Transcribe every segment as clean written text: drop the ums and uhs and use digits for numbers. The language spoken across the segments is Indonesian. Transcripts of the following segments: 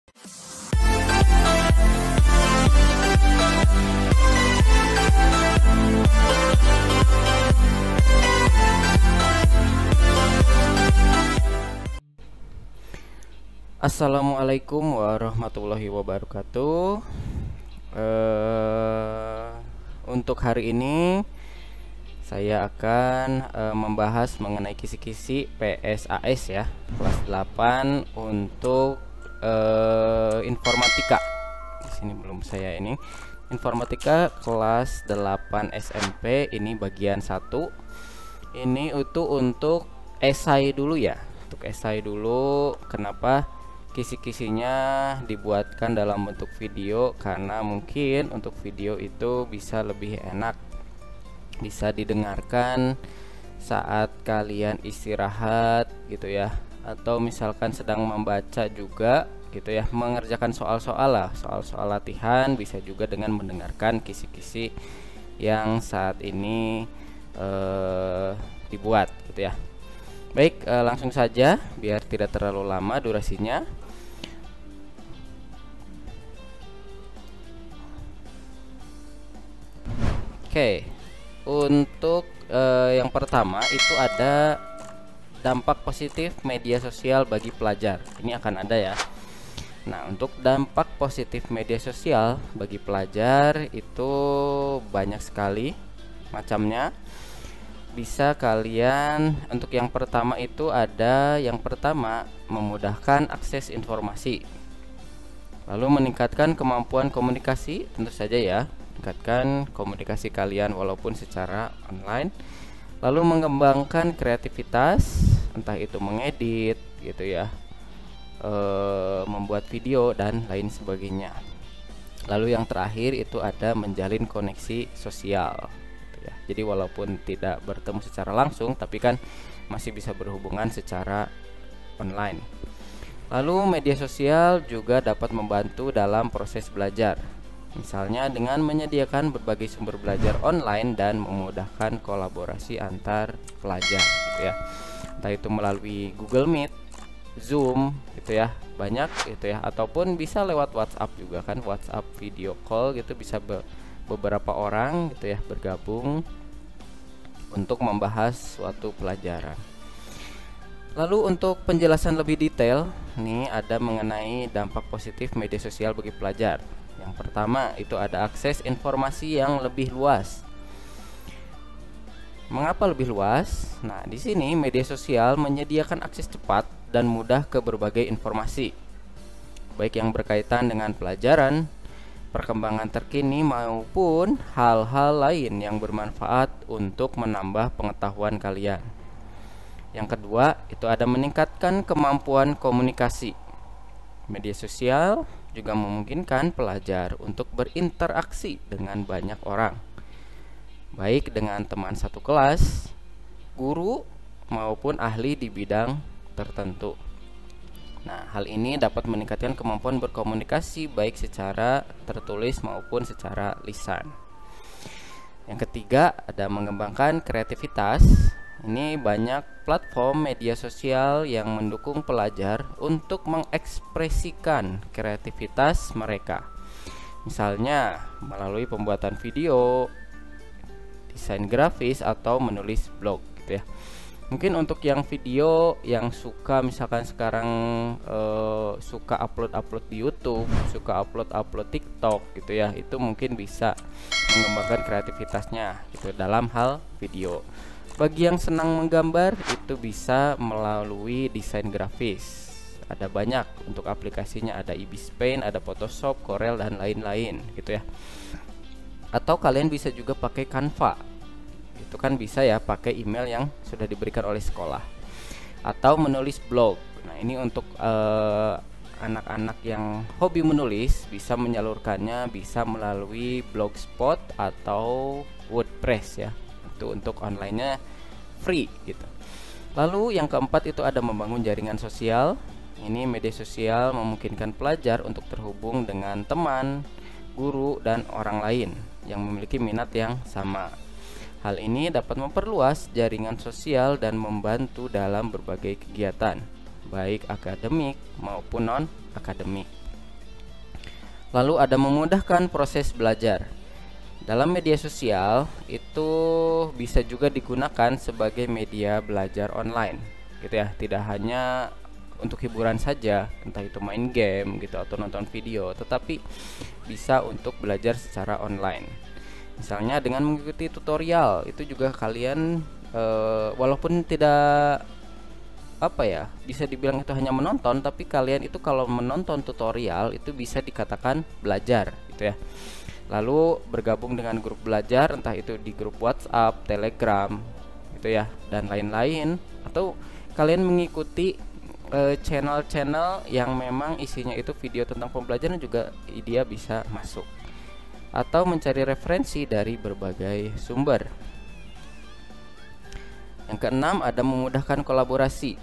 Assalamualaikum warahmatullahi wabarakatuh. Untuk hari ini saya akan membahas mengenai kisi-kisi PSAS ya, kelas 8 untuk informatika. Di sini belum saya ini. Informatika kelas 8 SMP, ini bagian 1. Ini itu untuk esai dulu ya. Untuk esai dulu, kenapa kisi-kisinya dibuatkan dalam bentuk video? Karena mungkin untuk video itu bisa lebih enak, bisa didengarkan saat kalian istirahat gitu ya, atau misalkan sedang membaca juga gitu ya, mengerjakan soal-soal lah, soal-soal latihan, bisa juga dengan mendengarkan kisi-kisi yang saat ini dibuat gitu ya. Baik, langsung saja biar tidak terlalu lama durasinya. Oke, untuk yang pertama itu ada dampak positif media sosial bagi pelajar. Ini akan ada ya. Nah, untuk dampak positif media sosial bagi pelajar itu banyak sekali macamnya. Bisa kalian, untuk yang pertama itu ada yang pertama memudahkan akses informasi, lalu meningkatkan kemampuan komunikasi, tentu saja ya, meningkatkan komunikasi kalian walaupun secara online, lalu mengembangkan kreativitas, entah itu mengedit gitu ya, membuat video dan lain sebagainya. Lalu yang terakhir itu ada menjalin koneksi sosial gitu ya. Jadi walaupun tidak bertemu secara langsung, tapi kan masih bisa berhubungan secara online. Lalu media sosial juga dapat membantu dalam proses belajar, misalnya dengan menyediakan berbagai sumber belajar online dan memudahkan kolaborasi antar pelajar gitu ya. Entah itu melalui Google Meet, Zoom gitu ya, banyak gitu ya, ataupun bisa lewat WhatsApp juga kan, WhatsApp video call gitu, bisa beberapa orang gitu ya bergabung untuk membahas suatu pelajaran. Lalu untuk penjelasan lebih detail, nih ada mengenai dampak positif media sosial bagi pelajar. Yang pertama itu ada akses informasi yang lebih luas. Mengapa lebih luas? Nah, di sini media sosial menyediakan akses cepat dan mudah ke berbagai informasi, baik yang berkaitan dengan pelajaran, perkembangan terkini maupun hal-hal lain yang bermanfaat untuk menambah pengetahuan kalian. Yang kedua, itu ada meningkatkan kemampuan komunikasi. Media sosial juga memungkinkan pelajar untuk berinteraksi dengan banyak orang, baik dengan teman satu kelas, guru, maupun ahli di bidang tertentu. Nah, hal ini dapat meningkatkan kemampuan berkomunikasi baik secara tertulis maupun secara lisan. Yang ketiga, ada mengembangkan kreativitas. Ini banyak platform media sosial yang mendukung pelajar untuk mengekspresikan kreativitas mereka. Misalnya melalui pembuatan video, desain grafis, atau menulis blog gitu ya. Mungkin untuk yang video yang suka, misalkan sekarang suka upload di YouTube, suka upload TikTok gitu ya, itu mungkin bisa mengembangkan kreativitasnya gitu dalam hal video. Bagi yang senang menggambar, itu bisa melalui desain grafis. Ada banyak untuk aplikasinya, ada Ibis Paint, ada Photoshop, Corel, dan lain-lain gitu ya. Atau kalian bisa juga pakai Canva. Itu kan bisa ya, pakai email yang sudah diberikan oleh sekolah. Atau menulis blog. Nah, ini untuk anak-anak yang hobi menulis, bisa menyalurkannya bisa melalui Blogspot atau WordPress ya. Itu untuk online-nya free gitu. Lalu yang keempat itu ada membangun jaringan sosial. Ini media sosial memungkinkan pelajar untuk terhubung dengan teman, guru, dan orang lain yang memiliki minat yang sama. Hal ini dapat memperluas jaringan sosial dan membantu dalam berbagai kegiatan, baik akademik maupun non-akademik. Lalu ada memudahkan proses belajar. Dalam media sosial itu bisa juga digunakan sebagai media belajar online, gitu ya. Tidak hanya untuk hiburan saja, entah itu main game gitu atau nonton video, tetapi bisa untuk belajar secara online. Misalnya dengan mengikuti tutorial, itu juga kalian walaupun tidak bisa dibilang itu hanya menonton, tapi kalian itu kalau menonton tutorial itu bisa dikatakan belajar, gitu ya. Lalu bergabung dengan grup belajar, entah itu di grup WhatsApp, Telegram, gitu ya, dan lain-lain. Atau kalian mengikuti channel-channel yang memang isinya itu video tentang pembelajaran juga dia bisa masuk. Atau mencari referensi dari berbagai sumber. Yang keenam, ada memudahkan kolaborasi.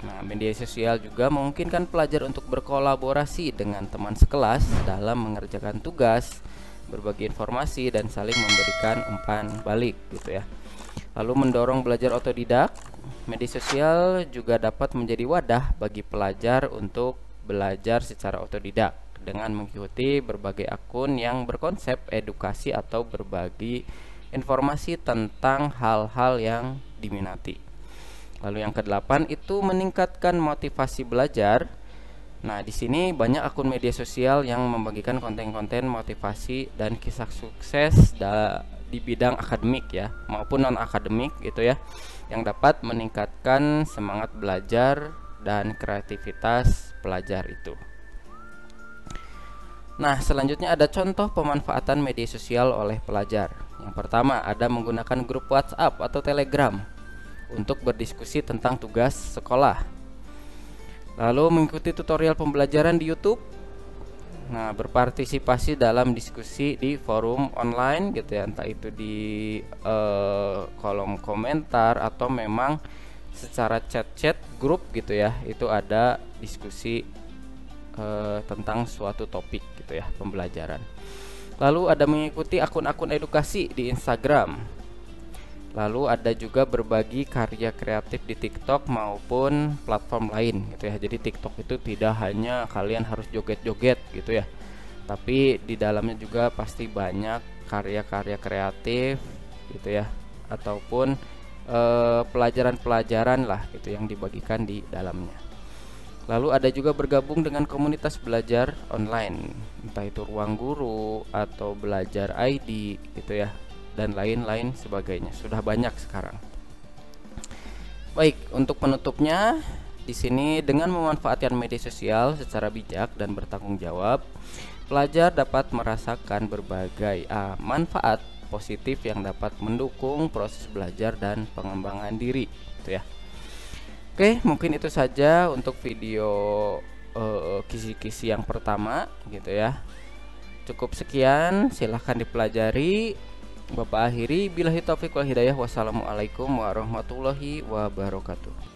Nah, media sosial juga memungkinkan pelajar untuk berkolaborasi dengan teman sekelas dalam mengerjakan tugas, berbagi informasi, dan saling memberikan umpan balik, gitu ya. Lalu mendorong belajar otodidak. Media sosial juga dapat menjadi wadah bagi pelajar untuk belajar secara otodidak dengan mengikuti berbagai akun yang berkonsep edukasi atau berbagi informasi tentang hal-hal yang diminati. Lalu yang kedelapan itu meningkatkan motivasi belajar. Nah, di sini banyak akun media sosial yang membagikan konten-konten motivasi dan kisah sukses di bidang akademik ya, maupun non akademik gitu ya, yang dapat meningkatkan semangat belajar dan kreativitas pelajar itu. Nah, selanjutnya ada contoh pemanfaatan media sosial oleh pelajar. Yang pertama, ada menggunakan grup WhatsApp atau Telegram untuk berdiskusi tentang tugas sekolah. Lalu mengikuti tutorial pembelajaran di YouTube. Nah, berpartisipasi dalam diskusi di forum online gitu ya, entah itu di kolom komentar atau memang secara chat-chat grup gitu ya. Itu ada diskusi tentang suatu topik gitu ya, pembelajaran. Lalu ada mengikuti akun-akun edukasi di Instagram. Lalu ada juga berbagi karya kreatif di TikTok maupun platform lain gitu ya. Jadi TikTok itu tidak hanya kalian harus joget-joget gitu ya, tapi di dalamnya juga pasti banyak karya-karya kreatif gitu ya, ataupun pelajaran-pelajaran lah gitu yang dibagikan di dalamnya. Lalu ada juga bergabung dengan komunitas belajar online, entah itu Ruang Guru atau Belajar ID gitu ya, dan lain-lain sebagainya. Sudah banyak sekarang. Baik, untuk penutupnya di sini dengan memanfaatkan media sosial secara bijak dan bertanggung jawab, pelajar dapat merasakan berbagai manfaat positif yang dapat mendukung proses belajar dan pengembangan diri, gitu ya. Oke, mungkin itu saja untuk video kisi-kisi yang pertama, gitu ya. Cukup sekian, silahkan dipelajari. Bapak akhiri, billahi taufiq wal hidayah. Wassalamualaikum warahmatullahi wabarakatuh.